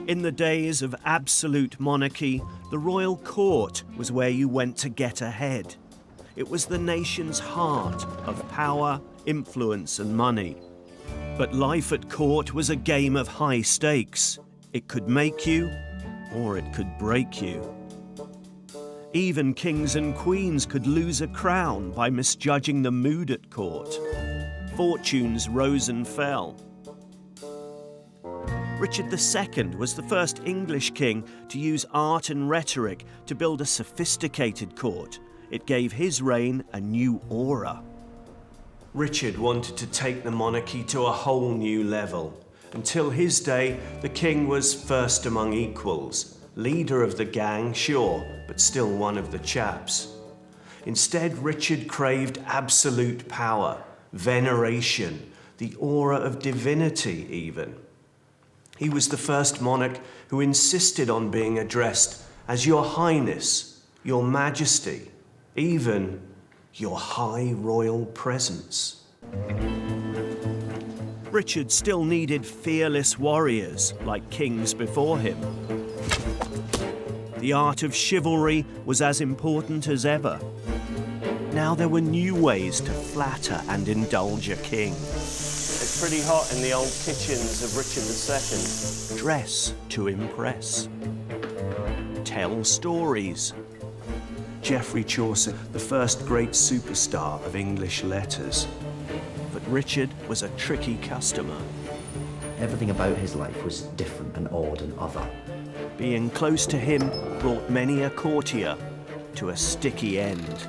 In the days of absolute monarchy, the royal court was where you went to get ahead. It was the nation's heart of power, influence and money. But life at court was a game of high stakes. It could make you, or it could break you. Even kings and queens could lose a crown by misjudging the mood at court. Fortunes rose and fell. Richard II was the first English king to use art and rhetoric to build a sophisticated court. It gave his reign a new aura. Richard wanted to take the monarchy to a whole new level. Until his day, the king was first among equals. Leader of the gang, sure, but still one of the chaps. Instead, Richard craved absolute power, veneration, the aura of divinity even. He was the first monarch who insisted on being addressed as Your Highness, Your Majesty, even Your High Royal Presence. Richard still needed fearless warriors like kings before him. The art of chivalry was as important as ever. Now there were new ways to flatter and indulge a king. It's pretty hot in the old kitchens of Richard II. Dress to impress. Tell stories. Geoffrey Chaucer, the first great superstar of English letters. But Richard was a tricky customer. Everything about his life was different and odd and other. Being close to him brought many a courtier to a sticky end.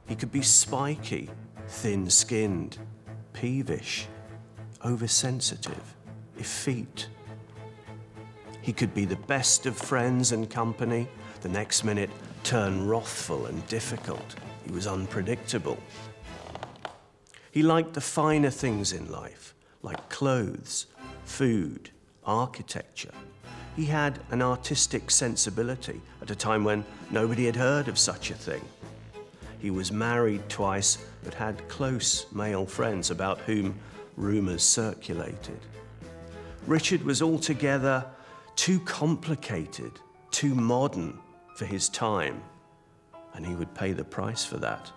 He could be spiky, thin-skinned, peevish, oversensitive, effete. He could be the best of friends and company, the next minute turn wrathful and difficult. He was unpredictable. He liked the finer things in life, like clothes, food, architecture. He had an artistic sensibility at a time when nobody had heard of such a thing. He was married twice, but had close male friends about whom rumours circulated. Richard was altogether too complicated, too modern for his time, and he would pay the price for that.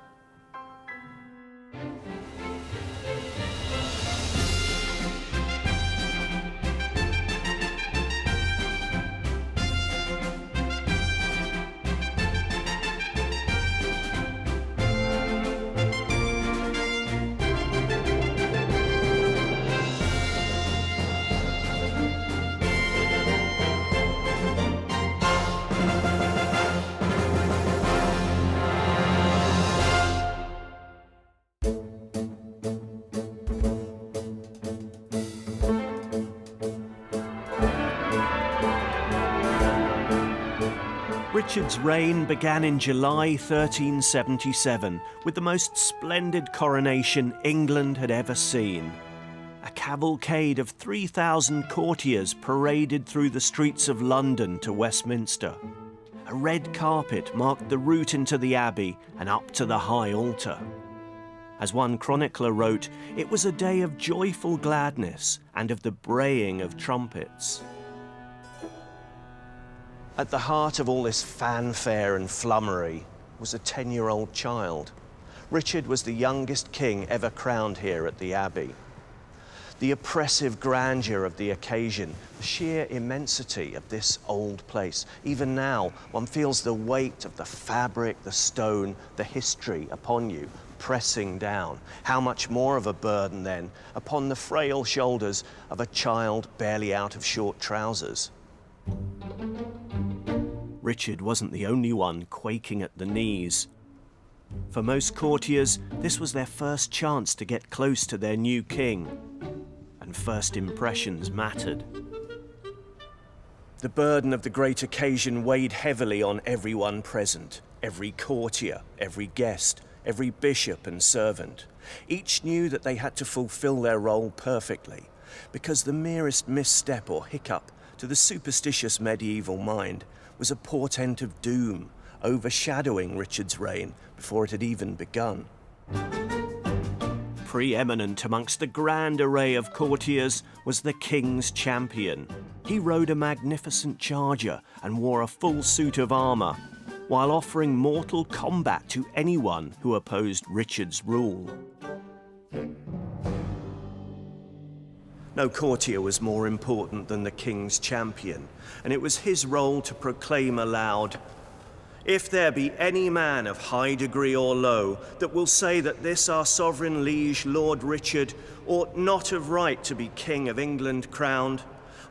Richard's reign began in July 1377 with the most splendid coronation England had ever seen. A cavalcade of 3,000 courtiers paraded through the streets of London to Westminster. A red carpet marked the route into the Abbey and up to the high altar. As one chronicler wrote, it was a day of joyful gladness and of the braying of trumpets. At the heart of all this fanfare and flummery was a 10-year-old child. Richard was the youngest king ever crowned here at the Abbey. The oppressive grandeur of the occasion, the sheer immensity of this old place. Even now, one feels the weight of the fabric, the stone, the history upon you, pressing down. How much more of a burden, then, upon the frail shoulders of a child barely out of short trousers. Richard wasn't the only one quaking at the knees. For most courtiers, this was their first chance to get close to their new king, and first impressions mattered. The burden of the great occasion weighed heavily on everyone present, every courtier, every guest, every bishop and servant. Each knew that they had to fulfill their role perfectly, because the merest misstep or hiccup to the superstitious medieval mind was a portent of doom, overshadowing Richard's reign before it had even begun. Preeminent amongst the grand array of courtiers was the king's champion. He rode a magnificent charger and wore a full suit of armour, while offering mortal combat to anyone who opposed Richard's rule. No courtier was more important than the king's champion, and it was his role to proclaim aloud, "If there be any man of high degree or low that will say that this our sovereign liege, Lord Richard, ought not of right to be King of England crowned,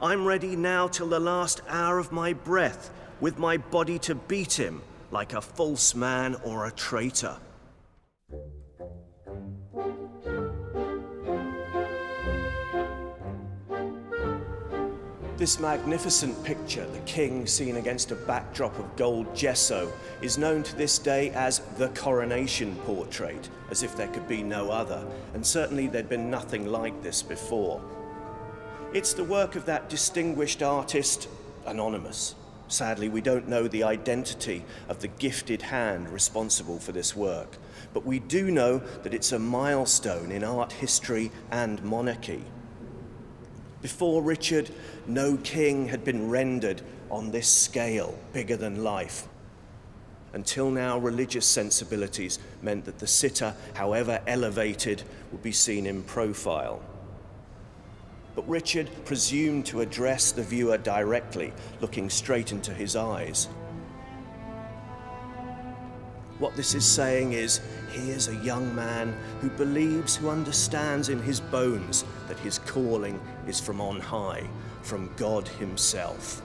I'm ready now till the last hour of my breath with my body to beat him like a false man or a traitor." This magnificent picture, the king seen against a backdrop of gold gesso, is known to this day as the coronation portrait, as if there could be no other, and certainly there'd been nothing like this before. It's the work of that distinguished artist, anonymous. Sadly, we don't know the identity of the gifted hand responsible for this work, but we do know that it's a milestone in art history and monarchy. Before Richard, no king had been rendered on this scale, bigger than life. Until now, religious sensibilities meant that the sitter, however elevated, would be seen in profile. But Richard presumed to address the viewer directly, looking straight into his eyes. What this is saying is, here's a young man who believes, who understands in his bones that his calling is from on high, from God himself.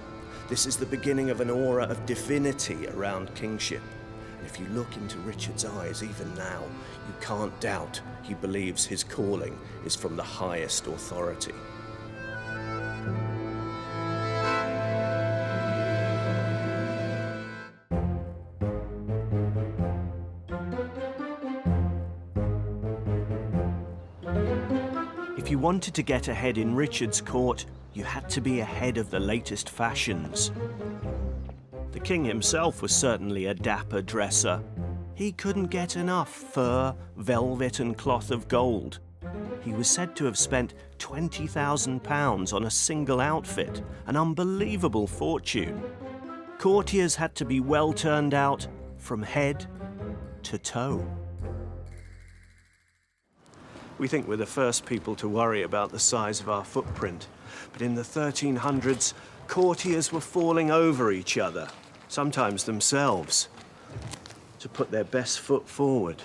This is the beginning of an aura of divinity around kingship. And if you look into Richard's eyes even now, you can't doubt he believes his calling is from the highest authority. If you wanted to get ahead in Richard's court, you had to be ahead of the latest fashions. The king himself was certainly a dapper dresser. He couldn't get enough fur, velvet and cloth of gold. He was said to have spent £20,000 on a single outfit, an unbelievable fortune. Courtiers had to be well turned out from head to toe. We think we're the first people to worry about the size of our footprint. But in the 1300s, courtiers were falling over each other, sometimes themselves, to put their best foot forward.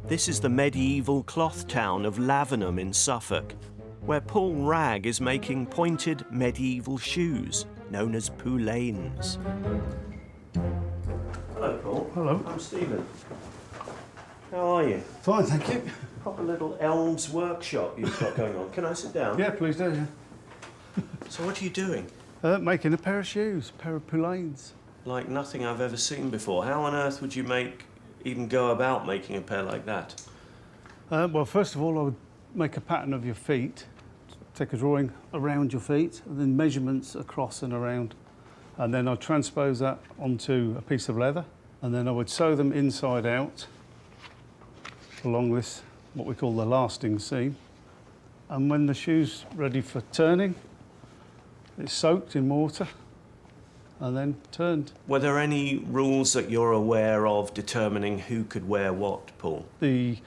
This is the medieval cloth town of Lavenham in Suffolk, where Paul Ragg is making pointed medieval shoes, known as poulaines. Hello, Paul. Hello. I'm Stephen. How are you? Fine, thank you. Proper little Elms workshop you've got going on. Can I sit down? Yeah, please do. Yeah. So what are you doing? Making a pair of shoes, a pair of poulaines. Like nothing I've ever seen before. How on earth would you even go about making a pair like that? Well, first of all, I would make a pattern of your feet, take a drawing around your feet, and then measurements across and around. And then I'd transpose that onto a piece of leather, and then I would sew them inside out along this, what we call the lasting seam. And when the shoe's ready for turning, it's soaked in water and then turned. Were there any rules that you're aware of determining who could wear what, Paul? The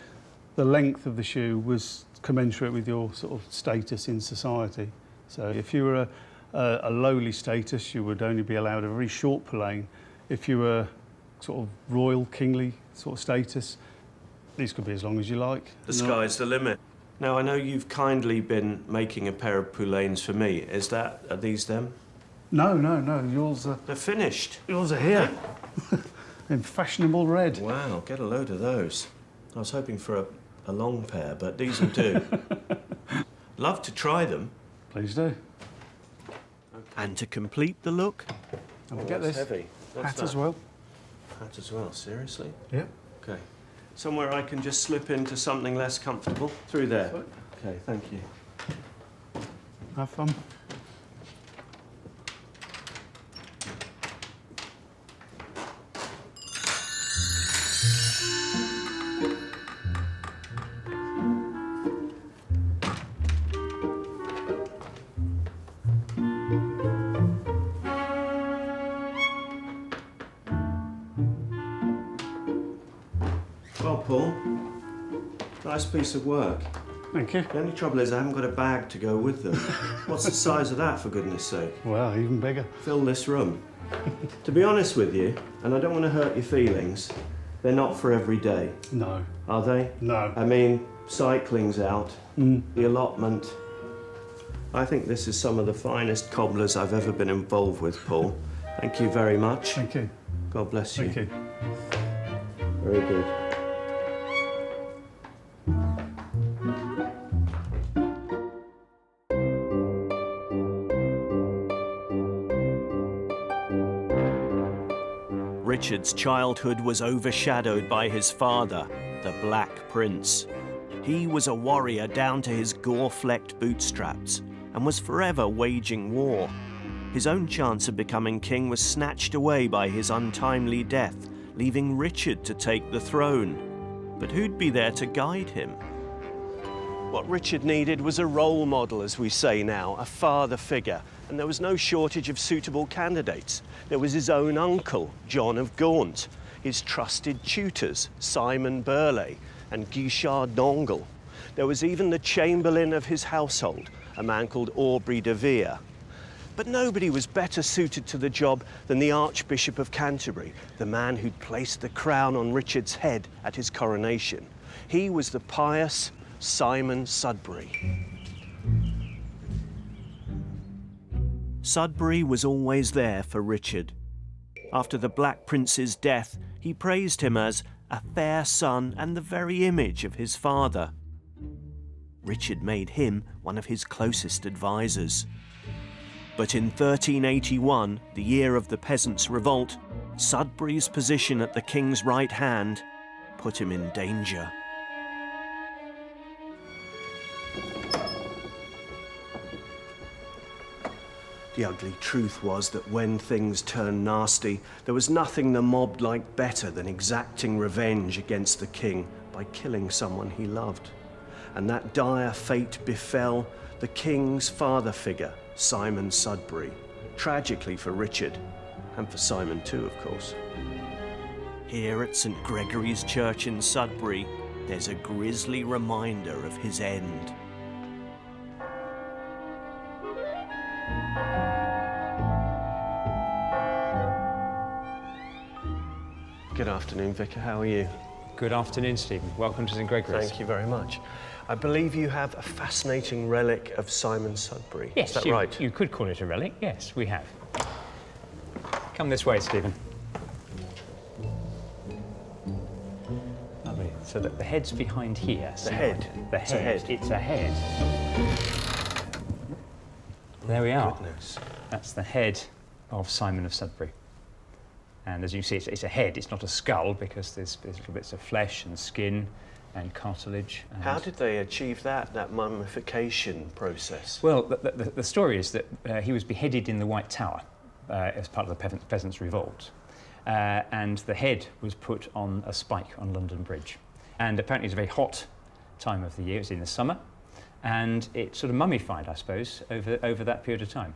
length of the shoe was commensurate with your sort of status in society. So if you were a lowly status, you would only be allowed a very short poulaine. If you were sort of royal, kingly sort of status, these could be as long as you like. The sky's the limit. Now, I know you've kindly been making a pair of poulaines for me. Are these them? No. Yours are... They're finished. Yours are here. In fashionable red. Wow, get a load of those. I was hoping for a long pair, but these will do. Love to try them. Please do. And to complete the look... And we'll get this heavy. hat as well. Hat as well, seriously? Yep. Okay. Somewhere I can just slip into something less comfortable. Through there. Okay, thank you. Have fun. Well, Paul, nice piece of work. Thank you. The only trouble is I haven't got a bag to go with them. What's the size of that, for goodness sake? Well, even bigger. Fill this room. To be honest with you, and I don't want to hurt your feelings, they're not for every day, No. are they? No. I mean, cycling's out, the allotment. I think this is some of the finest cobblers I've ever been involved with, Paul. Thank you very much. Thank you. God bless you. Thank you. Very good. Richard's childhood was overshadowed by his father, the Black Prince. He was a warrior down to his gore-flecked bootstraps and was forever waging war. His own chance of becoming king was snatched away by his untimely death, leaving Richard to take the throne. But who'd be there to guide him? What Richard needed was a role model, as we say now, a father figure, and there was no shortage of suitable candidates. There was his own uncle, John of Gaunt, his trusted tutors, Simon Burleigh and Guichard d'Angle. There was even the chamberlain of his household, a man called Aubrey de Vere. But nobody was better suited to the job than the Archbishop of Canterbury, the man who'd placed the crown on Richard's head at his coronation. He was the pious Simon Sudbury. Sudbury was always there for Richard. After the Black Prince's death, he praised him as a fair son and the very image of his father. Richard made him one of his closest advisors. But in 1381, the year of the Peasants' Revolt, Sudbury's position at the king's right hand put him in danger. The ugly truth was that when things turned nasty, there was nothing the mob liked better than exacting revenge against the king by killing someone he loved. And that dire fate befell the king's father figure, Simon Sudbury, tragically for Richard, and for Simon too, of course. Here at St. Gregory's Church in Sudbury, there's a grisly reminder of his end. Good afternoon, Vicar. How are you? Good afternoon, Stephen. Welcome to St. Gregory's. Thank you very much. I believe you have a fascinating relic of Simon Sudbury. Yes, Is that right? You could call it a relic. Yes, we have. Come this way, Stephen. Lovely. So that the head's behind here. The head? The It's a head. head. It's a head. There we are. Goodness. That's the head of Simon of Sudbury. And as you see, it's a head. It's not a skull because there's little bits of flesh and skin and cartilage. And How did they achieve that mummification process? Well, the story is that he was beheaded in the White Tower as part of the Peasants' Revolt. And the head was put on a spike on London Bridge. And apparently it's a very hot time of the year. It was in the summer. And it sort of mummified, I suppose, over that period of time.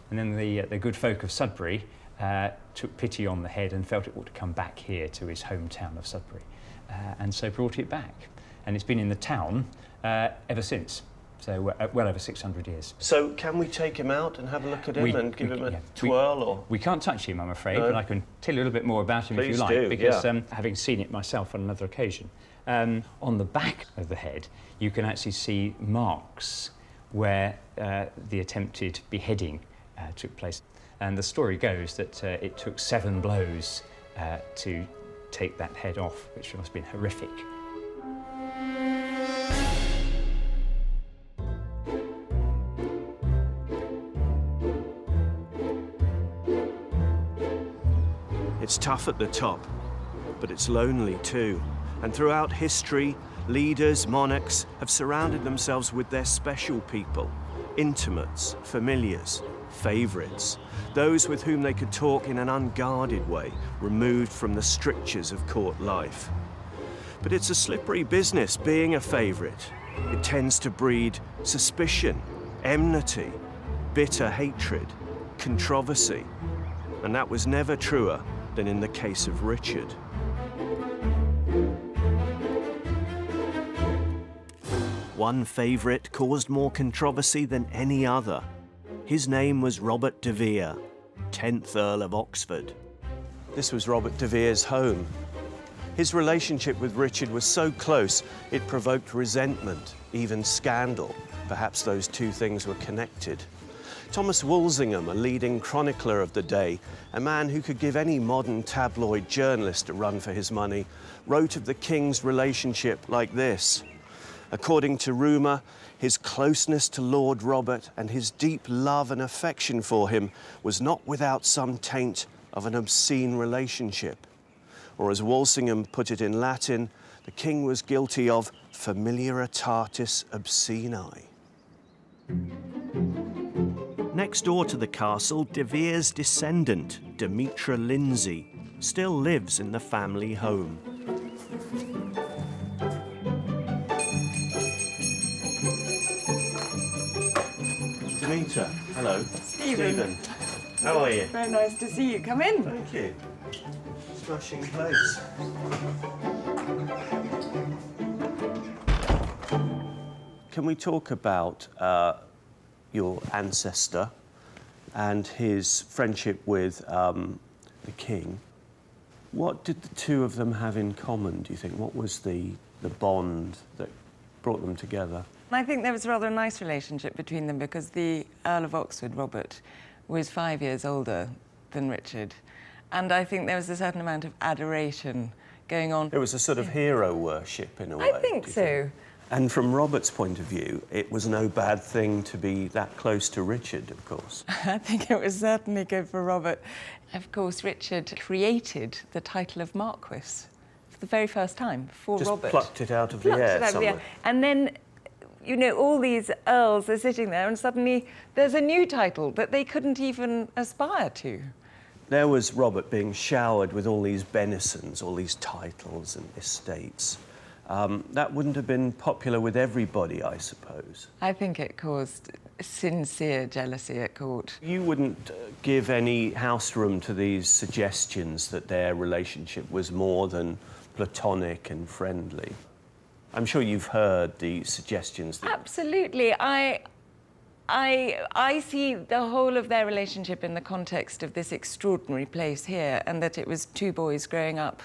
And then the good folk of Sudbury took pity on the head and felt it ought to come back here to his hometown of Sudbury. And so brought it back. And it's been in the town ever since. So well over 600 years. So can we take him out and have a look at him and give him a twirl? Or We can't touch him, I'm afraid, No. but I can tell you a little bit more about him if Please you like, do, because yeah. having seen it myself on another occasion, on the back of the head, you can actually see marks where the attempted beheading took place. And the story goes that it took 7 blows to take that head off, which must have been horrific. It's tough at the top, but it's lonely too. And throughout history, leaders, monarchs have surrounded themselves with their special people, intimates, familiars, favourites, those with whom they could talk in an unguarded way, removed from the strictures of court life. But it's a slippery business being a favourite. It tends to breed suspicion, enmity, bitter hatred, controversy. And that was never truer than in the case of Richard. one favourite caused more controversy than any other. His name was Robert de Vere, 10th Earl of Oxford. This was Robert de Vere's home. His relationship with Richard was so close, it provoked resentment, even scandal. Perhaps those two things were connected. Thomas Walsingham, a leading chronicler of the day, a man who could give any modern tabloid journalist a run for his money, wrote of the king's relationship like this. According to rumour, his closeness to Lord Robert and his deep love and affection for him was not without some taint of an obscene relationship. Or as Walsingham put it in Latin, the king was guilty of familiaritatis obscenae. Next door to the castle, de Vere's descendant, Demetra Lindsay, still lives in the family home. Demetra, hello. Stephen. How are you? Very nice to see you. Come in. Thank you. Smashing place. Can we talk about your ancestor and his friendship with the king? What did the two of them have in common, do you think? What was the bond that brought them together? I think there was a rather nice relationship between them because the Earl of Oxford, Robert, was 5 years older than Richard. And I think there was a certain amount of adoration going on. It was a sort of hero worship in a way. I think so. And from Robert's point of view, it was no bad thing to be that close to Richard, of course. I think it was certainly good for Robert. Of course, Richard created the title of Marquis for the very first time for Just Robert. plucked it out of the air somewhere. And then, you know, all these earls are sitting there and suddenly there's a new title that they couldn't even aspire to. There was Robert being showered with all these benisons, all these titles and estates. That wouldn't have been popular with everybody, I suppose. I think it caused sincere jealousy at court. You wouldn't give any house room to these suggestions that their relationship was more than platonic and friendly. I'm sure you've heard the suggestions. Absolutely. I see the whole of their relationship in the context of this extraordinary place here, and that it was two boys growing up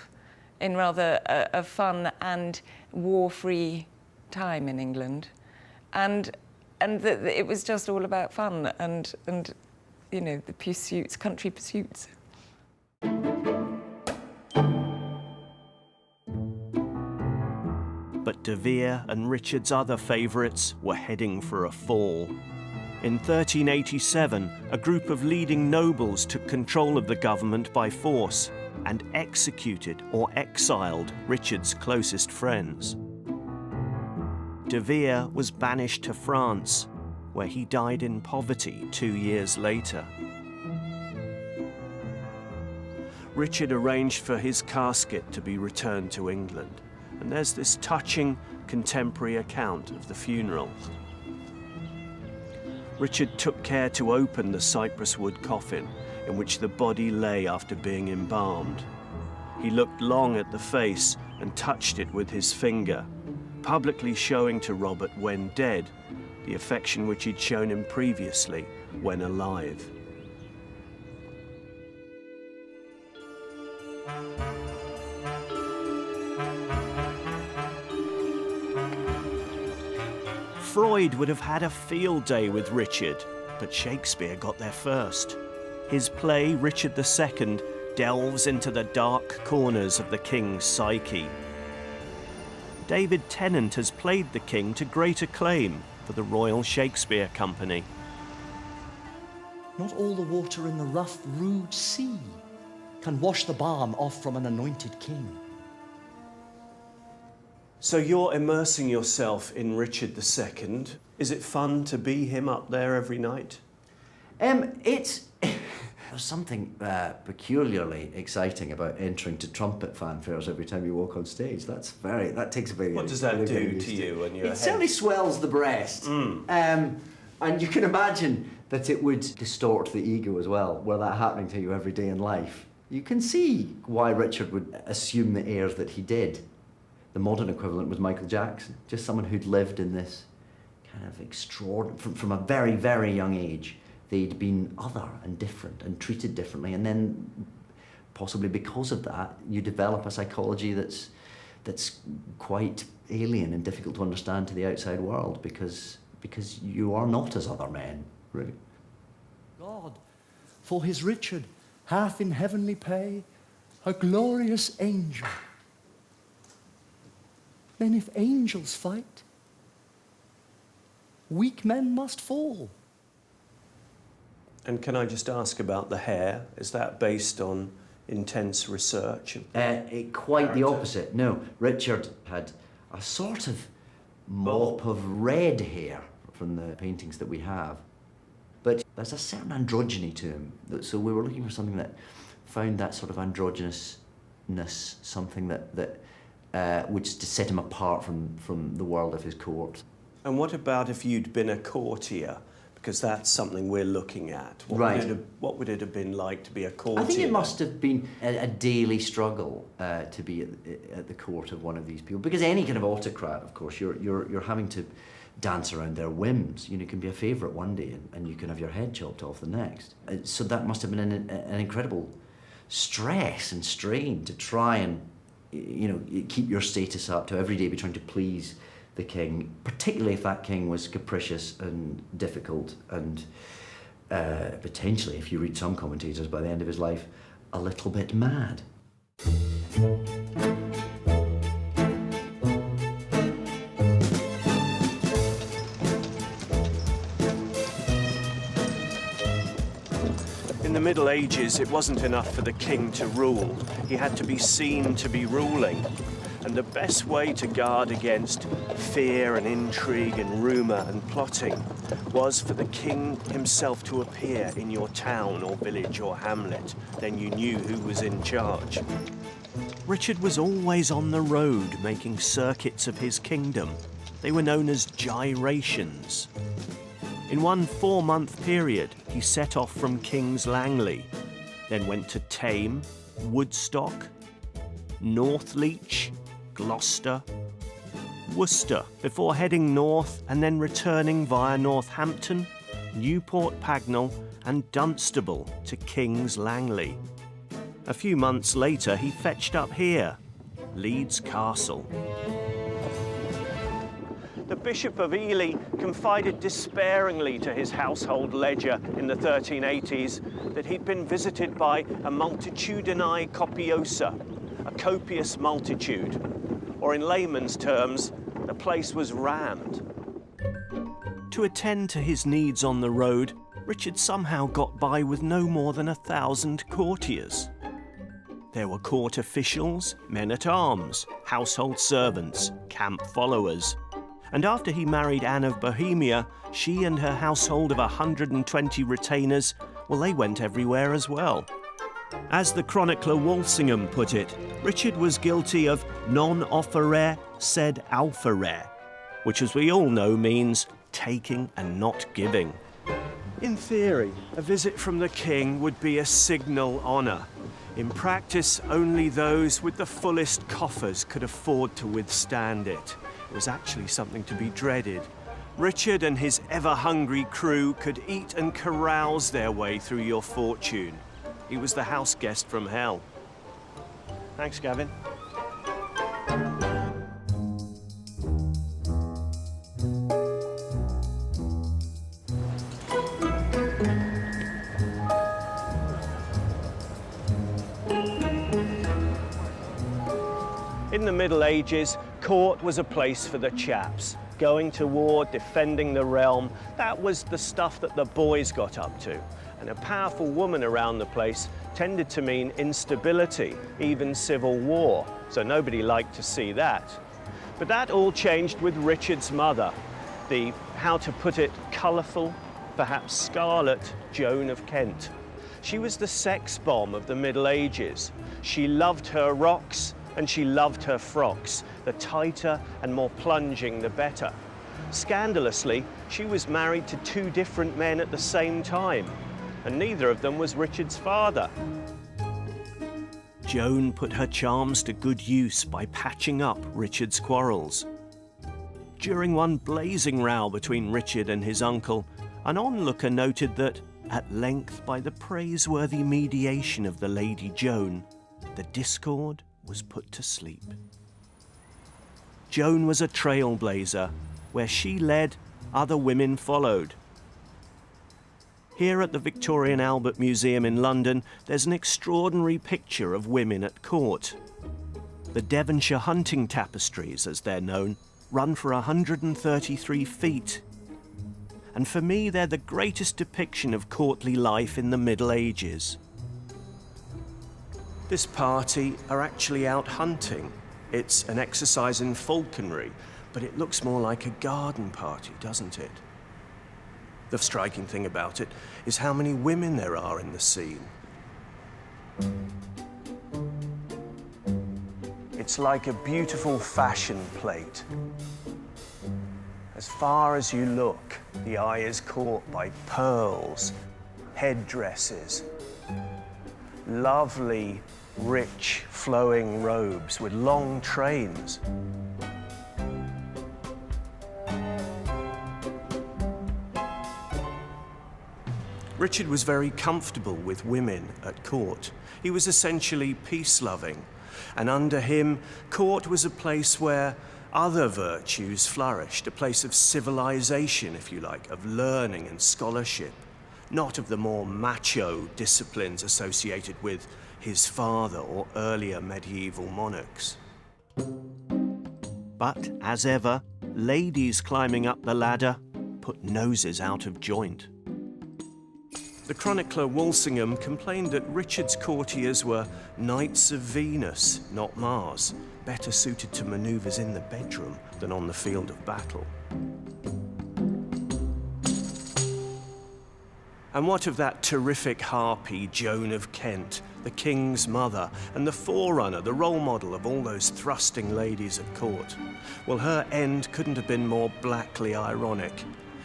in rather a fun and war-free time in England, and that it was just all about fun and you know, the pursuits, country pursuits. But de Vere and Richard's other favourites were heading for a fall. In 1387, a group of leading nobles took control of the government by force and executed or exiled Richard's closest friends. De Vere was banished to France, where he died in poverty 2 years later. Richard arranged for his casket to be returned to England, and there's this touching contemporary account of the funeral. Richard took care to open the cypress wood coffin in which the body lay after being embalmed. He looked long at the face and touched it with his finger, publicly showing to Robert when dead the affection which he'd shown him previously when alive. Freud would have had a field day with Richard, but Shakespeare got there first. His play, Richard II, delves into the dark corners of the king's psyche. David Tennant has played the king to great acclaim for the Royal Shakespeare Company. Not all the water in the rough, rude sea can wash the balm off from an anointed king. So you're immersing yourself in Richard II. Is it fun to be him up there every night? There's something peculiarly exciting about entering to trumpet fanfares every time you walk on stage. That takes a very... What does that do to you when you're It certainly swells the breast. And you can imagine that it would distort the ego as well, were that happening to you every day in life. You can see why Richard would assume the airs that he did. The modern equivalent was Michael Jackson, just someone who'd lived in this kind of extraordinary, from a very, very young age, they'd been other and different and treated differently, and then possibly because of that, you develop a psychology that's quite alien and difficult to understand to the outside world because you are not as other men, really. God, for his Richard hath in heavenly pay a glorious angel. Then if angels fight, weak men must fall. And can I just ask about the hair? Is that based on intense research? Quite the opposite. No, Richard had a sort of mop of red hair from the paintings that we have. But there's a certain androgyny to him. So we were looking for something that found that sort of androgynousness, something that would set him apart from the world of his court. And what about if you'd been a courtier? Because that's something we're looking at. Right. What would it have been like to be a courtier? I think it must have been a daily struggle to be at the court of one of these people. Because any kind of autocrat, of course, you're having to dance around their whims. You know, you can be a favourite one day and you can have your head chopped off the next. So that must have been an incredible stress and strain to try and, you know, keep your status up, to every day be trying to please the king, particularly if that king was capricious and difficult and potentially, if you read some commentators, by the end of his life, a little bit mad. In the Middle Ages, it wasn't enough for the king to rule. He had to be seen to be ruling. And the best way to guard against fear and intrigue and rumour and plotting was for the king himself to appear in your town or village or hamlet. Then you knew who was in charge. Richard was always on the road making circuits of his kingdom. They were known as gyrations. In one 4-month period, he set off from King's Langley, then went to Thame, Woodstock, Northleach, Gloucester, Worcester, before heading north and then returning via Northampton, Newport Pagnell and Dunstable to King's Langley. A few months later, he fetched up here, Leeds Castle. The Bishop of Ely confided despairingly to his household ledger in the 1380s that he'd been visited by a multitudinae copiosa, a copious multitude, or in layman's terms, the place was rammed. To attend to his needs on the road, Richard somehow got by with no more than 1,000 courtiers. There were court officials, men-at-arms, household servants, camp followers. And after he married Anne of Bohemia, she and her household of 120 retainers, well, they went everywhere as well. As the chronicler Walsingham put it, Richard was guilty of non offerere sed alferere, which, as we all know, means taking and not giving. In theory, a visit from the king would be a signal honour. In practice, only those with the fullest coffers could afford to withstand it. It was actually something to be dreaded. Richard and his ever-hungry crew could eat and carouse their way through your fortune. He was the house guest from hell. Thanks, Gavin. In the Middle Ages, court was a place for the chaps. Going to war, defending the realm, that was the stuff that the boys got up to. And a powerful woman around the place tended to mean instability, even civil war. So nobody liked to see that. But that all changed with Richard's mother, the, how to put it, colourful, perhaps scarlet Joan of Kent. She was the sex bomb of the Middle Ages. She loved her rocks and she loved her frocks. The tighter and more plunging, the better. Scandalously, she was married to 2 different men at the same time, and neither of them was Richard's father. Joan put her charms to good use by patching up Richard's quarrels. During one blazing row between Richard and his uncle, an onlooker noted that, at length by the praiseworthy mediation of the Lady Joan, the discord was put to sleep. Joan was a trailblazer. Where she led, other women followed. Here at the Victoria and Albert Museum in London, there's an extraordinary picture of women at court. The Devonshire hunting tapestries, as they're known, run for 133 feet. And for me, they're the greatest depiction of courtly life in the Middle Ages. This party are actually out hunting. It's an exercise in falconry, but it looks more like a garden party, doesn't it? The striking thing about it is how many women there are in the scene. It's like a beautiful fashion plate. As far as you look, the eye is caught by pearls, headdresses, lovely, rich, flowing robes with long trains. Richard was very comfortable with women at court. He was essentially peace-loving, and under him, court was a place where other virtues flourished, a place of civilization, if you like, of learning and scholarship, not of the more macho disciplines associated with his father or earlier medieval monarchs. But, as ever, ladies climbing up the ladder put noses out of joint. The chronicler Walsingham complained that Richard's courtiers were knights of Venus, not Mars, better suited to manoeuvres in the bedroom than on the field of battle. And what of that terrific harpy, Joan of Kent, the king's mother, and the forerunner, the role model of all those thrusting ladies at court? Well, her end couldn't have been more blackly ironic.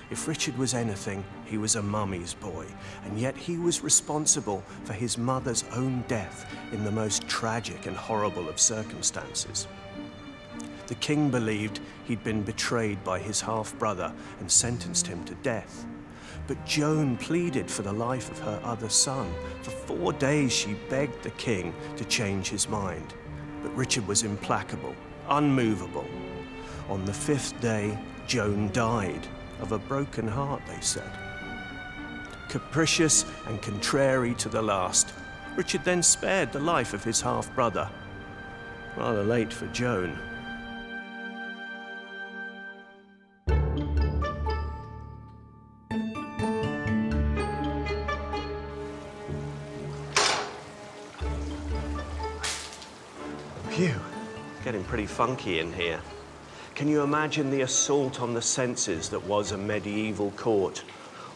If Richard was anything, he was a mummy's boy, and yet he was responsible for his mother's own death in the most tragic and horrible of circumstances. The king believed he'd been betrayed by his half-brother and sentenced him to death. But Joan pleaded for the life of her other son. For 4 days she begged the king to change his mind. But Richard was implacable, unmovable. On the 5th day, Joan died. Of a broken heart, they said. Capricious and contrary to the last, Richard then spared the life of his half-brother. Rather late for Joan. Phew, getting pretty funky in here. Can you imagine the assault on the senses that was a medieval court?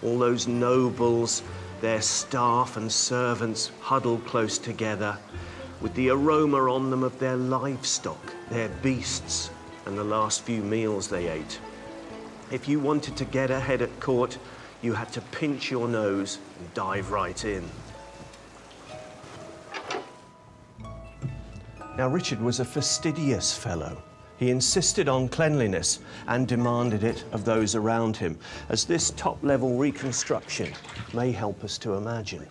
All those nobles, their staff and servants huddled close together, with the aroma on them of their livestock, their beasts, and the last few meals they ate. If you wanted to get ahead at court, you had to pinch your nose and dive right in. Now, Richard was a fastidious fellow. He insisted on cleanliness and demanded it of those around him, as this top-level reconstruction may help us to imagine.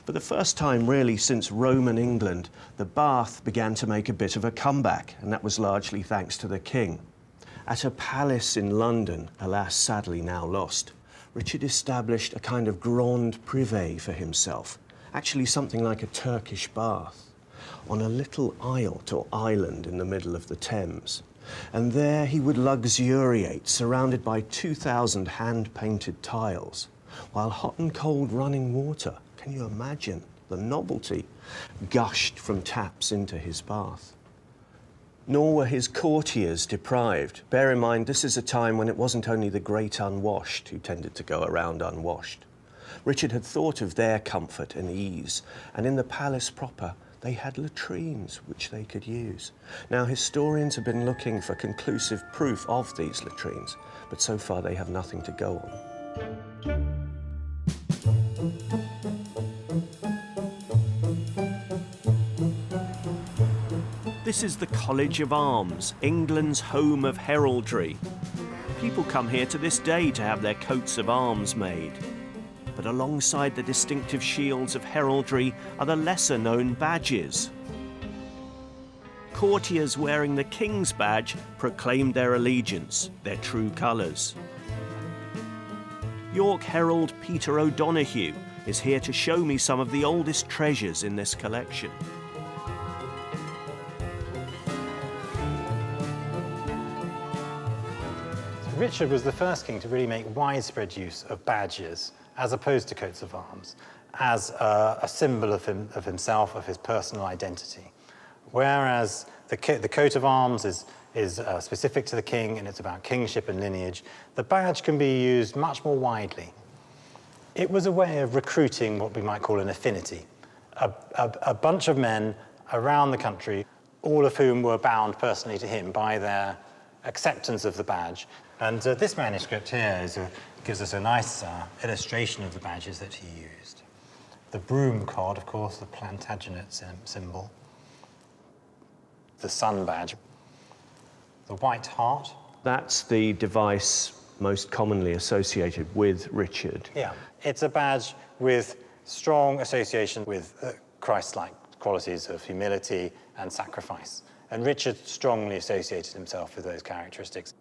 For the first time, really, since Roman England, the bath began to make a bit of a comeback, and that was largely thanks to the king. At a palace in London, alas, sadly now lost, Richard established a kind of grande privé for himself, actually something like a Turkish bath, on a little islet or island in the middle of the Thames. And there he would luxuriate, surrounded by 2,000 hand-painted tiles, while hot and cold running water, can you imagine the novelty, gushed from taps into his bath. Nor were his courtiers deprived. Bear in mind, this is a time when it wasn't only the great unwashed who tended to go around unwashed. Richard had thought of their comfort and ease, and in the palace proper, they had latrines which they could use. Now, historians have been looking for conclusive proof of these latrines, but so far they have nothing to go on. This is the College of Arms, England's home of heraldry. People come here to this day to have their coats of arms made. But alongside the distinctive shields of heraldry are the lesser-known badges. Courtiers wearing the King's badge proclaimed their allegiance, their true colours. York Herald Peter O'Donoghue is here to show me some of the oldest treasures in this collection. Richard was the first king to really make widespread use of badges as opposed to coats of arms as a symbol of himself, of his personal identity. Whereas the coat of arms is specific to the king and it's about kingship and lineage, the badge can be used much more widely. It was a way of recruiting what we might call an affinity. A bunch of men around the country, all of whom were bound personally to him by their acceptance of the badge. And this manuscript here gives us a nice illustration of the badges that he used. The broom cod, of course, the Plantagenet symbol. The sun badge. The white hart. That's the device most commonly associated with Richard. Yeah, it's a badge with strong association with Christ-like qualities of humility and sacrifice. And Richard strongly associated himself with those characteristics.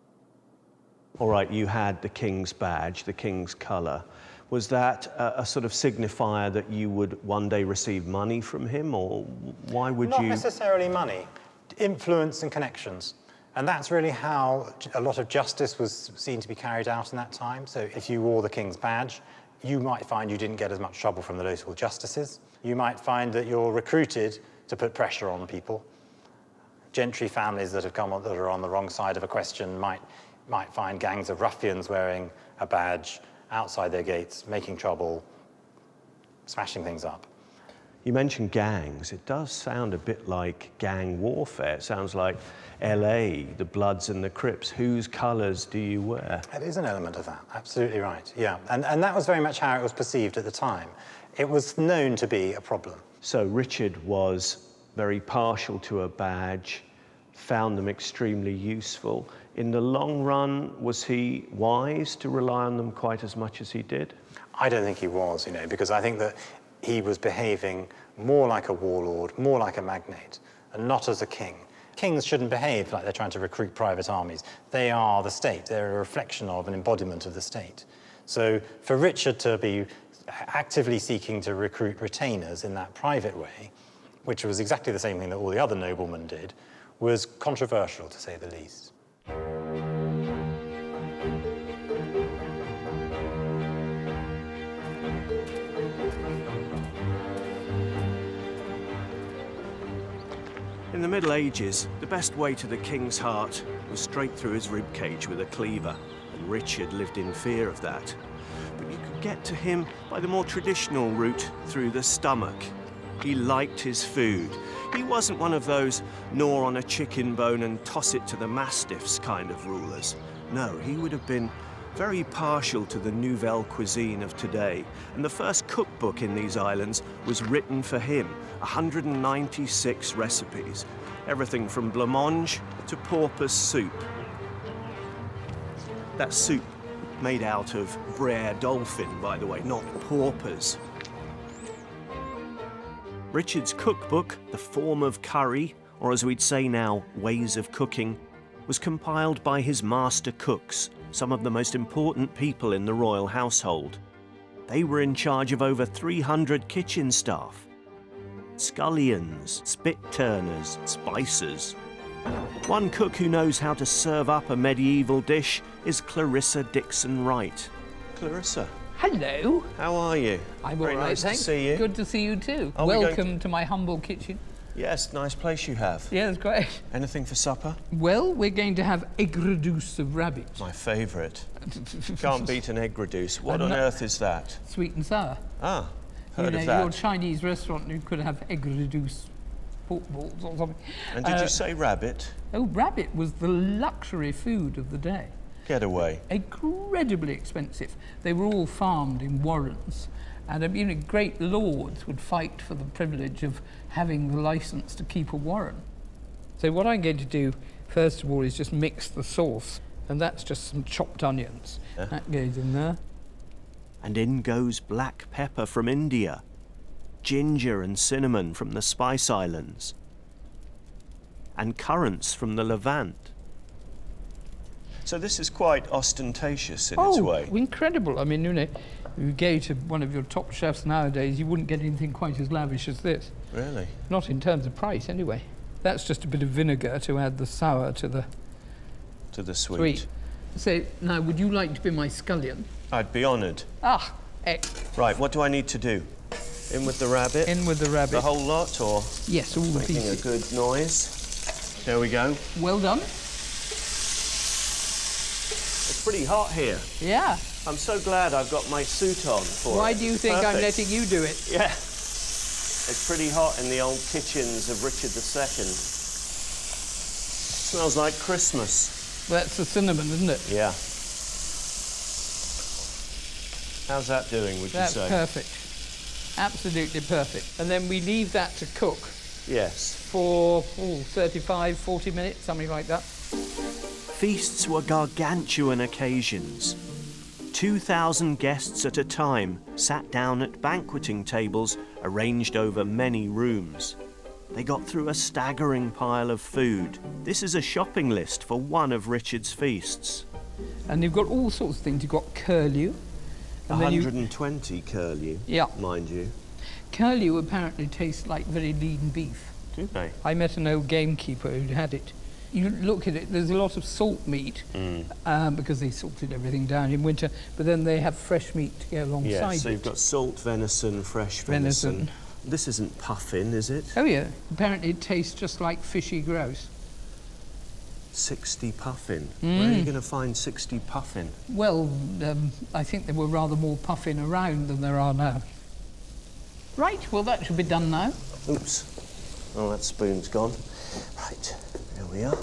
All right, you had the King's badge, the King's colour. Was that a sort of signifier that you would one day receive money from him, or why would you? Not necessarily money, influence and connections. And that's really how a lot of justice was seen to be carried out in that time. So if you wore the King's badge, you might find you didn't get as much trouble from the local justices. You might find that you're recruited to put pressure on people. Gentry families that are on the wrong side of a question might find gangs of ruffians wearing a badge outside their gates, making trouble, smashing things up. You mentioned gangs. It does sound a bit like gang warfare. It sounds like LA, the Bloods and the Crips. Whose colours do you wear? It is an element of that, absolutely right, yeah. And that was very much how it was perceived at the time. It was known to be a problem. So Richard was very partial to a badge, found them extremely useful. In the long run, was he wise to rely on them quite as much as he did? I don't think he was, because I think that he was behaving more like a warlord, more like a magnate, and not as a king. Kings shouldn't behave like they're trying to recruit private armies. They are the state. They're a reflection of, an embodiment of the state. So for Richard to be actively seeking to recruit retainers in that private way, which was exactly the same thing that all the other noblemen did, was controversial, to say the least. In the Middle Ages, the best way to the king's heart was straight through his ribcage with a cleaver, and Richard lived in fear of that. But you could get to him by the more traditional route through the stomach. He liked his food. He wasn't one of those gnaw on a chicken bone and toss it to the mastiffs kind of rulers. No, he would have been very partial to the nouvelle cuisine of today. And the first cookbook in these islands was written for him, 196 recipes. Everything from blancmange to porpoise soup. That soup made out of rare dolphin, by the way, not porpoise. Richard's cookbook, The Form of Curry, or as we'd say now, Ways of Cooking, was compiled by his master cooks, some of the most important people in the royal household. They were in charge of over 300 kitchen staff. Scullions, spit-turners, spicers. One cook who knows how to serve up a medieval dish is Clarissa Dickson Wright. Clarissa. Hello. How are you? I'm all Very right, nice thanks. to see you. Good to see you too. Are we going Welcome to my humble kitchen. Yes, nice place you have. Yeah, it's great. Anything for supper? Well, we're going to have egg reduce of rabbit. My favourite. Can't beat an egg reduce. What on No. earth is that? Sweet and sour. Ah, heard you of know, that. your Chinese restaurant, you could have egg reduce pork balls or something. And did you say rabbit? Oh, rabbit was the luxury food of the day. Get away. Incredibly expensive. They were all farmed in warrens. And great lords would fight for the privilege of having the license to keep a warren. So what I'm going to do, first of all, is just mix the sauce. And that's just some chopped onions. Yeah. That goes in there. And in goes black pepper from India, ginger and cinnamon from the Spice Islands, and currants from the Levant. So this is quite ostentatious in its way. Incredible. I mean, you know, if you go to one of your top chefs nowadays, you wouldn't get anything quite as lavish as this. Really? Not in terms of price, anyway. That's just a bit of vinegar to add the sour to the sweet. So, now, would you like to be my scullion? I'd be honoured. Ah, excellent. Right, what do I need to do? In with the rabbit? In with the rabbit. The whole lot, or Yes, all the making pieces. a good noise? There we go. Well done. It's pretty hot here. Yeah. I'm so glad I've got my suit on for Why it. do you think I'm Perfect. letting you do it? Yeah. It's pretty hot in the old kitchens of Richard II. Smells like Christmas. That's the cinnamon, isn't it? Yeah. How's that doing, would That's you say? perfect. Absolutely perfect. And then we leave that to cook Yes. for 35, 40 minutes, something like that. Feasts were gargantuan occasions. 2,000 guests at a time sat down at banqueting tables arranged over many rooms. They got through a staggering pile of food. This is a shopping list for one of Richard's feasts. And you've got all sorts of things. You've got curlew. And then 120 curlew, Yeah. mind you. Curlew apparently tastes like very lean beef. Do they? I met an old gamekeeper who'd had it. You look at it, there's a lot of salt meat because they salted everything down in winter, but then they have fresh meat to go alongside Yes, so it. you've got salt venison, fresh venison. This isn't puffin, is it? Oh yeah, apparently it tastes just like fishy grouse. 60 puffin. Where are you going to find 60 puffin? Well, I think there were rather more puffin around than there are now. Right, well that should be done now. Oops. Oh, that spoon's gone. Right, there we are.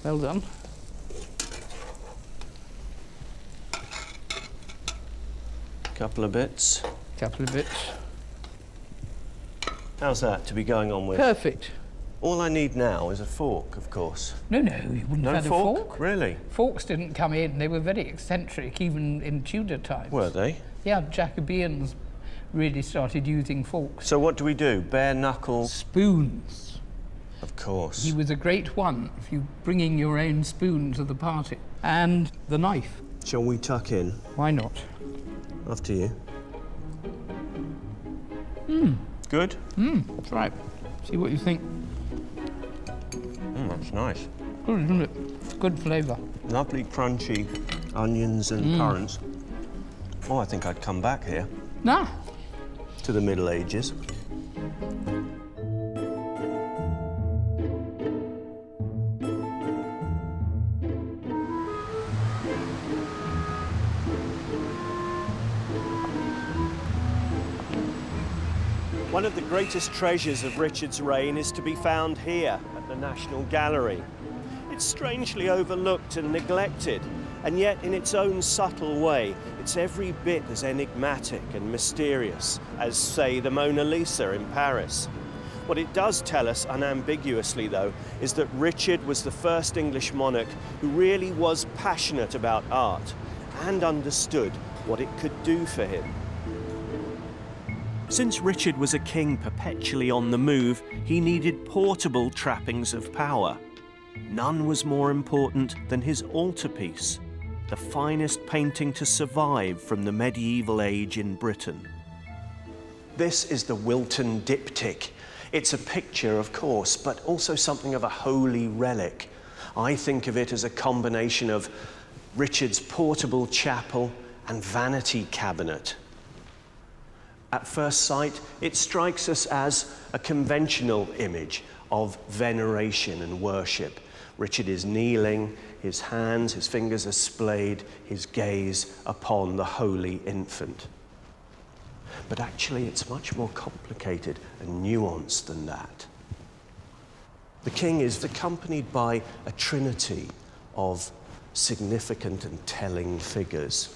Well done. Couple of bits. Couple of bits. How's that to be going on with? Perfect. All I need now is a fork, of course. No, you wouldn't No have had fork? a fork. Really? Forks didn't come in. They were very eccentric, even in Tudor times. Were they? Yeah, Jacobeans really started using forks. So what do we do? Bare knuckle? Spoons. Of course. He was a great one, if you bringing your own spoon to the party. And the knife. Shall we tuck in? Why not? After you. Good? That's right. See what you think. That's nice. Good, isn't it? Good flavour. Lovely crunchy onions and currants. Oh, I think I'd come back here Nah. to the Middle Ages. One of the greatest treasures of Richard's reign is to be found here at the National Gallery. It's strangely overlooked and neglected, and yet in its own subtle way, it's every bit as enigmatic and mysterious as, say, the Mona Lisa in Paris. What it does tell us unambiguously, though, is that Richard was the first English monarch who really was passionate about art and understood what it could do for him. Since Richard was a king perpetually on the move, he needed portable trappings of power. None was more important than his altarpiece, the finest painting to survive from the medieval age in Britain. This is the Wilton diptych. It's a picture, of course, but also something of a holy relic. I think of it as a combination of Richard's portable chapel and vanity cabinet. At first sight, it strikes us as a conventional image of veneration and worship. Richard is kneeling, his hands, his fingers are splayed, his gaze upon the holy infant. But actually, it's much more complicated and nuanced than that. The king is accompanied by a trinity of significant and telling figures.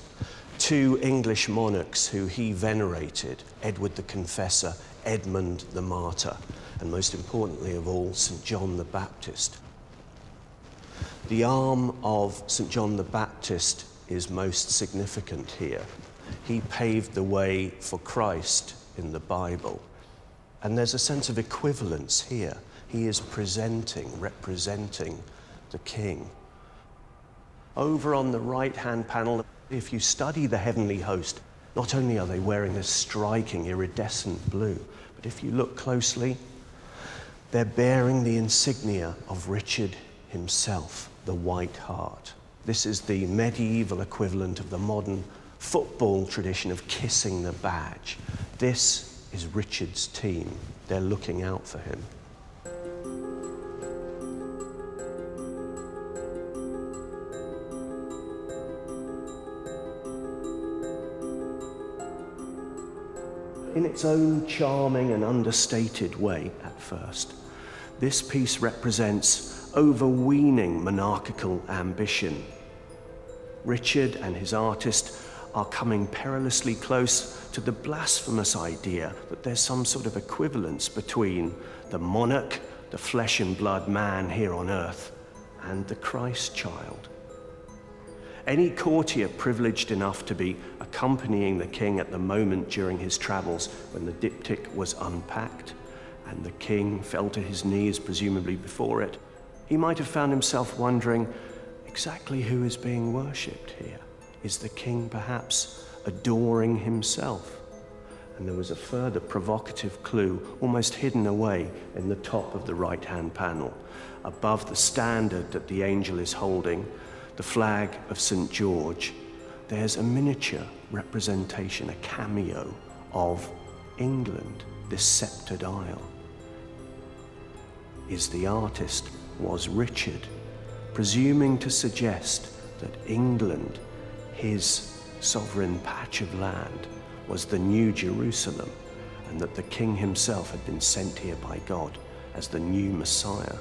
Two English monarchs who he venerated, Edward the Confessor, Edmund the Martyr. and most importantly of all, St. John the Baptist. The arm of St. John the Baptist is most significant here. He paved the way for Christ in the Bible. And there's a sense of equivalence here. He is representing the King. Over on the right-hand panel, if you study the heavenly host, not only are they wearing this striking iridescent blue, but if you look closely, they're bearing the insignia of Richard himself, the White Hart. This is the medieval equivalent of the modern football tradition of kissing the badge. This is Richard's team. They're looking out for him. In its own charming and understated way at first, this piece represents overweening monarchical ambition. Richard and his artist are coming perilously close to the blasphemous idea that there's some sort of equivalence between the monarch, the flesh and blood man here on earth, and the Christ child. Any courtier privileged enough to be accompanying the king at the moment during his travels when the diptych was unpacked and the king fell to his knees, presumably before it, he might have found himself wondering exactly who is being worshipped here. Is the king perhaps adoring himself? And there was a further provocative clue, almost hidden away in the top of the right-hand panel. Above the standard that the angel is holding, the flag of St. George, there's a miniature representation, a cameo of England, this sceptred isle. The artist was Richard, presuming to suggest that England, his sovereign patch of land, was the New Jerusalem, and that the king himself had been sent here by God as the new Messiah.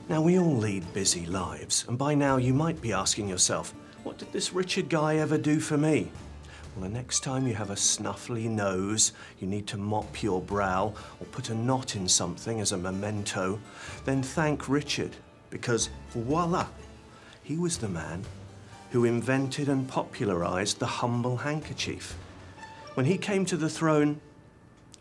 Now, we all lead busy lives, and by now you might be asking yourself, what did this Richard guy ever do for me? Well, the next time you have a snuffly nose, you need to mop your brow, or put a knot in something as a memento, then thank Richard, because voila, he was the man who invented and popularized the humble handkerchief. When he came to the throne,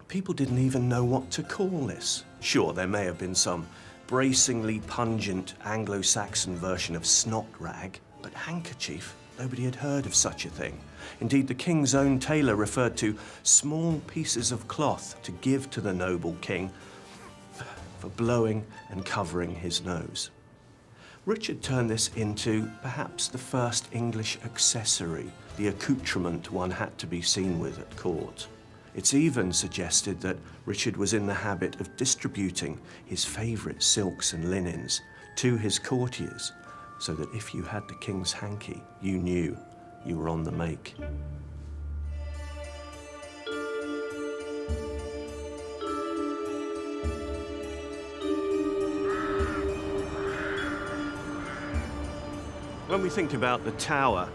people didn't even know what to call this. Sure, there may have been some bracingly pungent Anglo-Saxon version of snot rag, but handkerchief, nobody had heard of such a thing. Indeed, the king's own tailor referred to small pieces of cloth to give to the noble king for blowing and covering his nose. Richard turned this into perhaps the first English accessory, the accoutrement one had to be seen with at court. It's even suggested that Richard was in the habit of distributing his favourite silks and linens to his courtiers, so that if you had the king's hanky, you knew you were on the make. When we think about the Tower,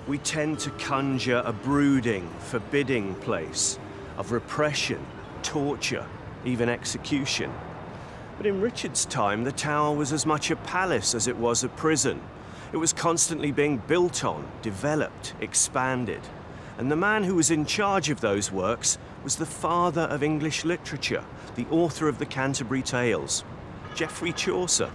we tend to conjure a brooding, forbidding place of repression, torture, even execution. But in Richard's time, the Tower was as much a palace as it was a prison. It was constantly being built on, developed, expanded. And the man who was in charge of those works was the father of English literature, the author of the Canterbury Tales, Geoffrey Chaucer.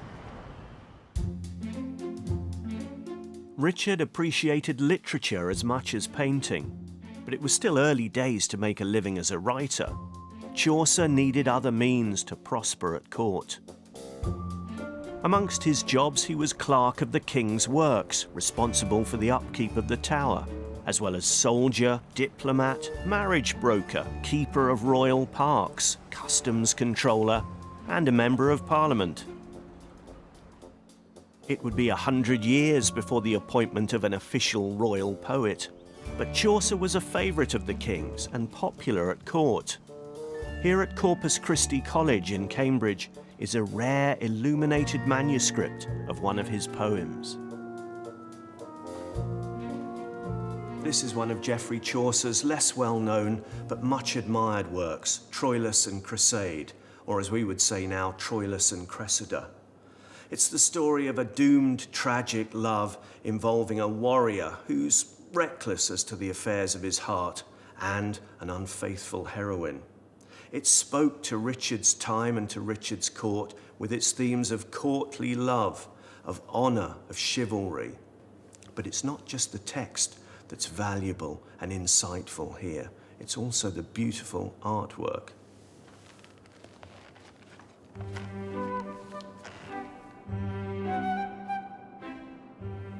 Richard appreciated literature as much as painting, but it was still early days to make a living as a writer. Chaucer needed other means to prosper at court. Amongst his jobs, he was clerk of the king's works, responsible for the upkeep of the Tower, as well as soldier, diplomat, marriage broker, keeper of royal parks, customs controller, and a member of Parliament. It would be 100 years before the appointment of an official royal poet, but Chaucer was a favourite of the king's and popular at court. Here at Corpus Christi College in Cambridge is a rare illuminated manuscript of one of his poems. This is one of Geoffrey Chaucer's less well-known but much admired works, Troilus and Cresseid, or as we would say now, Troilus and Cressida. It's the story of a doomed, tragic love involving a warrior who's reckless as to the affairs of his heart and an unfaithful heroine. It spoke to Richard's time and to Richard's court with its themes of courtly love, of honour, of chivalry. But it's not just the text that's valuable and insightful here. It's also the beautiful artwork.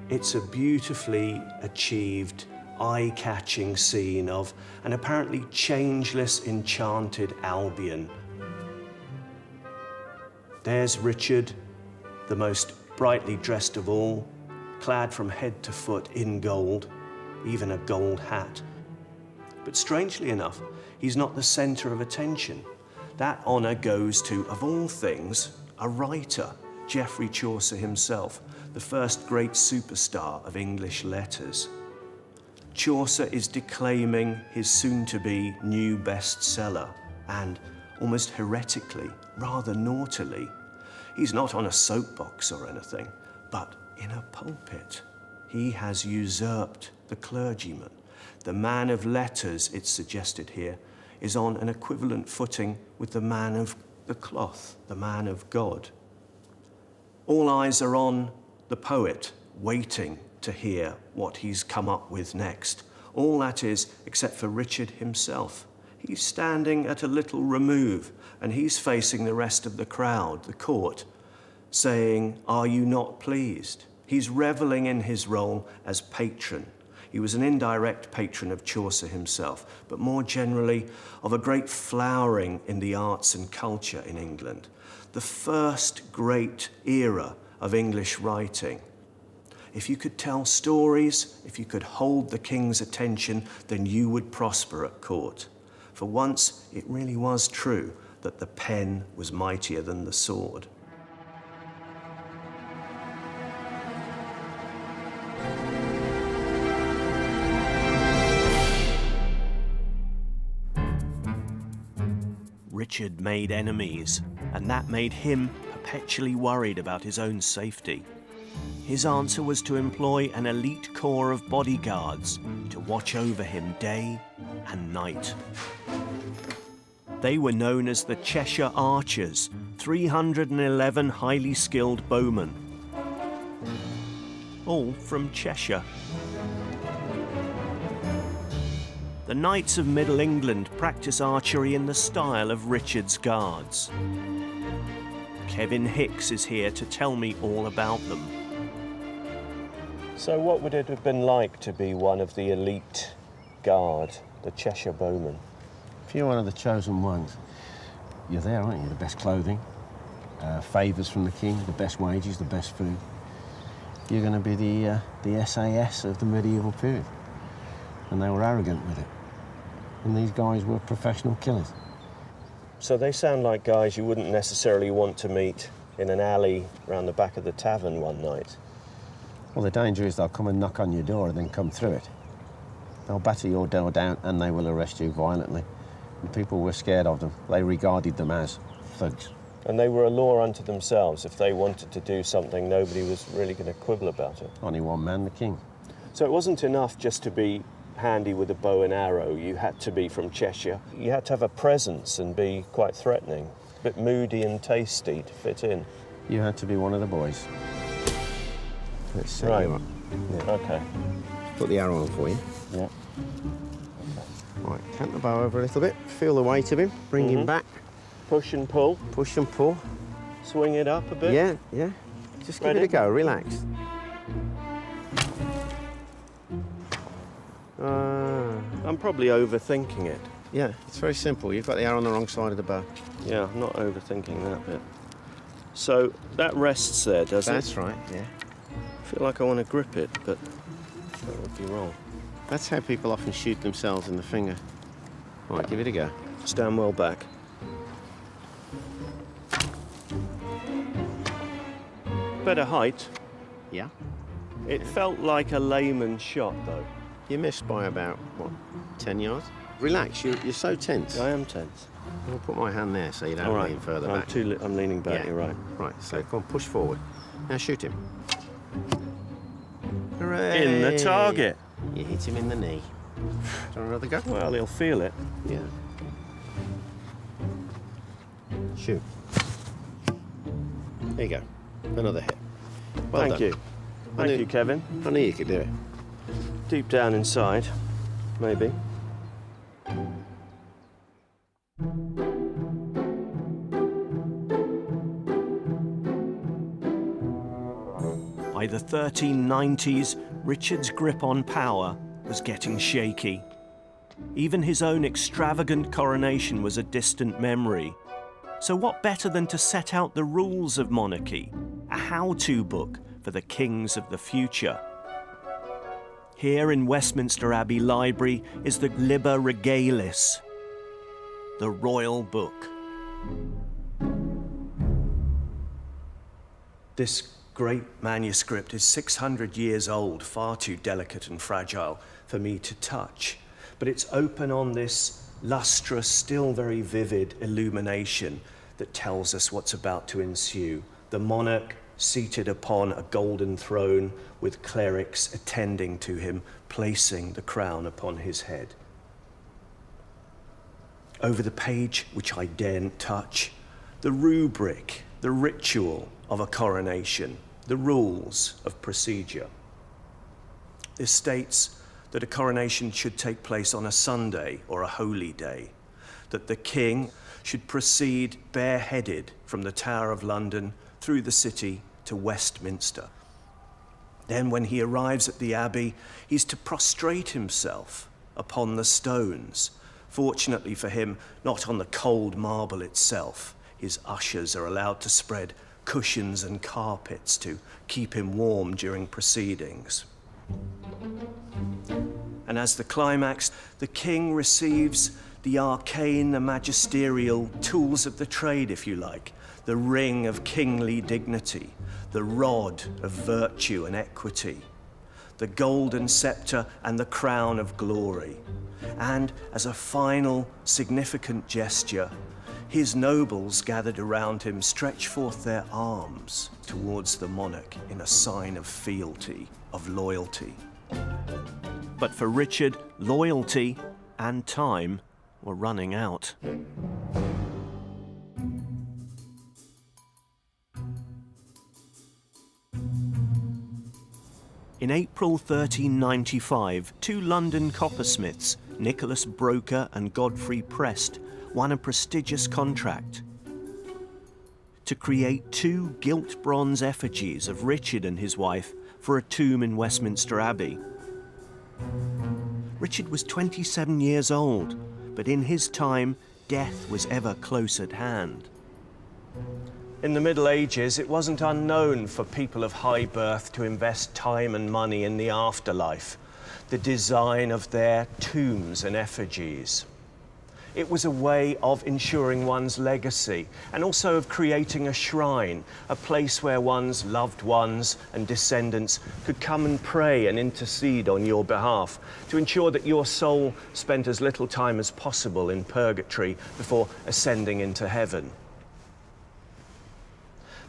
It's a beautifully achieved, eye-catching scene of an apparently changeless, enchanted Albion. There's Richard, the most brightly dressed of all, clad from head to foot in gold, even a gold hat. But strangely enough, he's not the centre of attention. That honour goes to, of all things, a writer, Geoffrey Chaucer himself, the first great superstar of English letters. Chaucer is declaiming his soon-to-be new bestseller, and, almost heretically, rather naughtily, he's not on a soapbox or anything, but in a pulpit. He has usurped the clergyman. The man of letters, it's suggested here, is on an equivalent footing with the man of the cloth, the man of God. All eyes are on the poet, waiting to hear what he's come up with next. All that is, except for Richard himself. He's standing at a little remove, and he's facing the rest of the crowd, the court, saying, "Are you not pleased?" He's reveling in his role as patron. He was an indirect patron of Chaucer himself, but more generally of a great flowering in the arts and culture in England. The first great era of English writing. If you could tell stories, if you could hold the king's attention, then you would prosper at court. For once, it really was true that the pen was mightier than the sword. Richard made enemies, and that made him perpetually worried about his own safety. His answer was to employ an elite corps of bodyguards to watch over him day and night. They were known as the Cheshire Archers, 311 highly skilled bowmen, all from Cheshire. The Knights of Middle England practice archery in the style of Richard's Guards. Kevin Hicks is here to tell me all about them. So what would it have been like to be one of the elite guard, the Cheshire Bowmen? If you're one of the chosen ones, you're there, aren't you? The best clothing, favours from the king, the best wages, the best food. You're going to be the SAS of the medieval period. And they were arrogant with it. And these guys were professional killers. So they sound like guys you wouldn't necessarily want to meet in an alley round the back of the tavern one night. Well, the danger is they'll come and knock on your door and then come through it. They'll batter your door down and they will arrest you violently. And people were scared of them. They regarded them as thugs. And they were a law unto themselves. If they wanted to do something, nobody was really going to quibble about it. Only one man, the king. So it wasn't enough just to be handy with a bow and arrow. You had to be from Cheshire. You had to have a presence and be quite threatening, a bit moody and tasty to fit in. You had to be one of the boys. Let's set Right. you up. Yeah. Okay. Put the arrow on for you. Yeah. Right, cant the bow over a little bit. Feel the weight of him. Bring him back. Push and pull. Push and pull. Swing it up a bit. Yeah, yeah. Just give Ready? it a go. Relax. I'm probably overthinking it. Yeah, it's very simple. You've got the arrow on the wrong side of the bow. Yeah, I'm not overthinking that bit. So that rests there, does it? That's right, yeah. I feel like I want to grip it, but that would be wrong. That's how people often shoot themselves in the finger. Right, give it a go. Stand well back. better height. Yeah. It felt like a layman's shot, though. You missed by about, what, 10 yards? Relax, you're so tense. I am tense. I'll put my hand there so you don't All right. lean further back. I'm leaning back, Yeah. you're right. Right, so come on, push forward. Now shoot him. Hooray! In the target. You hit him in the knee. Do you want another go? Well, he'll feel it. Yeah. Shoot. There you go. Another hit. Well Thank done. you. Thank you, Kevin. I knew you could do it. Deep down inside, maybe. By the 1390s, Richard's grip on power was getting shaky. Even his own extravagant coronation was a distant memory. So what better than to set out the rules of monarchy, a how-to book for the kings of the future? Here in Westminster Abbey Library is the Liber Regalis, the royal book. This great manuscript is 600 years old, far too delicate and fragile for me to touch, but it's open on this lustrous, still very vivid illumination that tells us what's about to ensue. The monarch seated upon a golden throne with clerics attending to him, placing the crown upon his head. Over the page, which I daren't touch, the rubric, the ritual of a coronation, the rules of procedure. This states that a coronation should take place on a Sunday or a holy day, that the king should proceed bareheaded from the Tower of London through the city to Westminster. Then when he arrives at the Abbey, he's to prostrate himself upon the stones. Fortunately for him, not on the cold marble itself. His ushers are allowed to spread cushions and carpets to keep him warm during proceedings. And as the climax, the king receives the arcane, the magisterial tools of the trade, if you like, the ring of kingly dignity, the rod of virtue and equity, the golden scepter and the crown of glory. And as a final significant gesture, his nobles gathered around him stretch forth their arms towards the monarch in a sign of fealty, of loyalty. But for Richard, loyalty and time were running out. In April 1395, two London coppersmiths, Nicholas Broker and Godfrey Prest, won a prestigious contract to create two gilt bronze effigies of Richard and his wife for a tomb in Westminster Abbey. Richard was 27 years old, but in his time, death was ever close at hand. In the Middle Ages, it wasn't unknown for people of high birth to invest time and money in the afterlife, the design of their tombs and effigies. It was a way of ensuring one's legacy and also of creating a shrine, a place where one's loved ones and descendants could come and pray and intercede on your behalf to ensure that your soul spent as little time as possible in purgatory before ascending into heaven.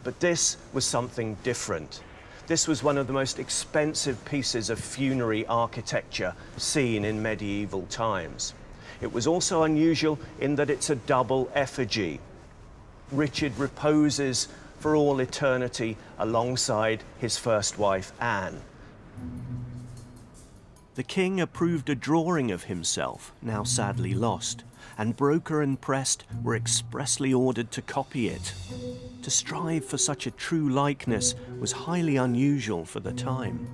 But this was something different. This was one of the most expensive pieces of funerary architecture seen in medieval times. It was also unusual in that it's a double effigy. Richard reposes for all eternity alongside his first wife, Anne. The king approved a drawing of himself, now sadly lost, and Broker and Prest were expressly ordered to copy it. To strive for such a true likeness was highly unusual for the time.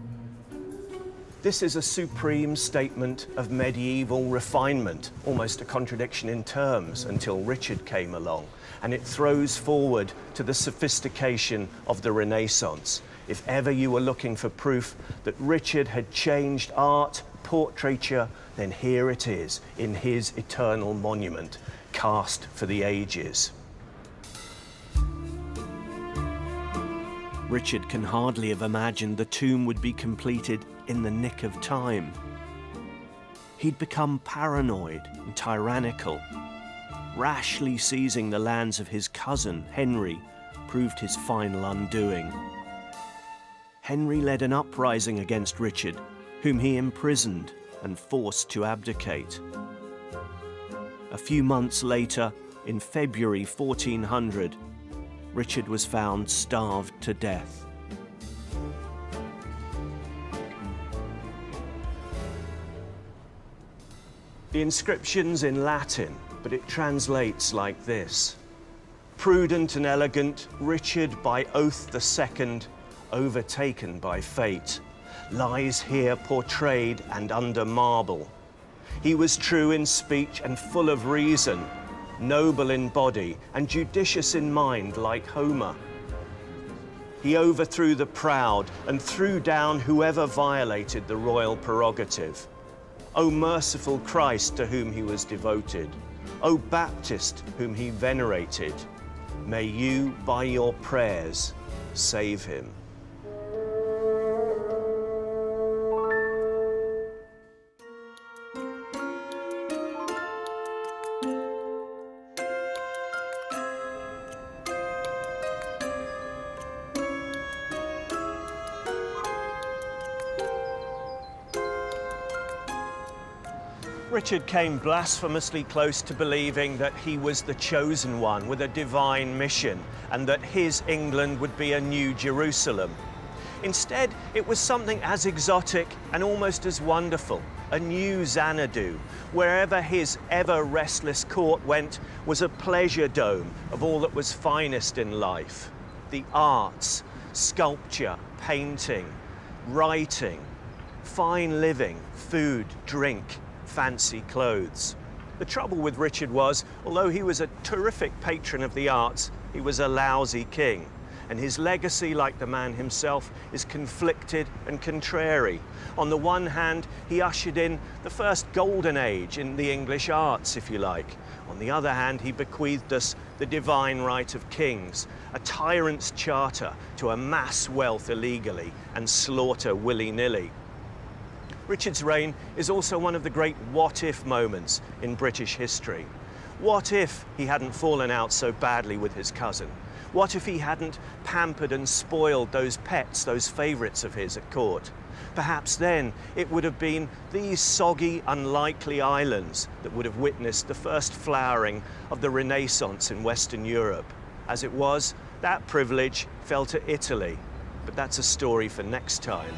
This is a supreme statement of medieval refinement, almost a contradiction in terms until Richard came along, and it throws forward to the sophistication of the Renaissance. If ever you were looking for proof that Richard had changed art, portraiture, then here it is in his eternal monument, cast for the ages. Richard can hardly have imagined the tomb would be completed in the nick of time. He'd become paranoid and tyrannical. Rashly seizing the lands of his cousin, Henry, proved his final undoing. Henry led an uprising against Richard, whom he imprisoned and forced to abdicate. A few months later, in February 1400, Richard was found starved to death. The inscription's in Latin, but it translates like this: prudent and elegant, Richard by oath the second, overtaken by fate, lies here portrayed and under marble. He was true in speech and full of reason, noble in body and judicious in mind like Homer. He overthrew the proud and threw down whoever violated the royal prerogative. O merciful Christ, to whom he was devoted, O Baptist, whom he venerated, may you, by your prayers, save him. Richard came blasphemously close to believing that he was the chosen one with a divine mission and that his England would be a new Jerusalem. Instead, it was something as exotic and almost as wonderful, a new Xanadu. Wherever his ever-restless court went was a pleasure dome of all that was finest in life. The arts, sculpture, painting, writing, fine living, food, drink, fancy clothes. The trouble with Richard was, although he was a terrific patron of the arts, he was a lousy king. And his legacy, like the man himself, is conflicted and contrary. On the one hand, he ushered in the first golden age in the English arts, if you like. On the other hand, he bequeathed us the divine right of kings, a tyrant's charter to amass wealth illegally and slaughter willy-nilly. Richard's reign is also one of the great what-if moments in British history. What if he hadn't fallen out so badly with his cousin? What if he hadn't pampered and spoiled those pets, those favourites of his at court? Perhaps then it would have been these soggy, unlikely islands that would have witnessed the first flowering of the Renaissance in Western Europe. As it was, that privilege fell to Italy. But that's a story for next time.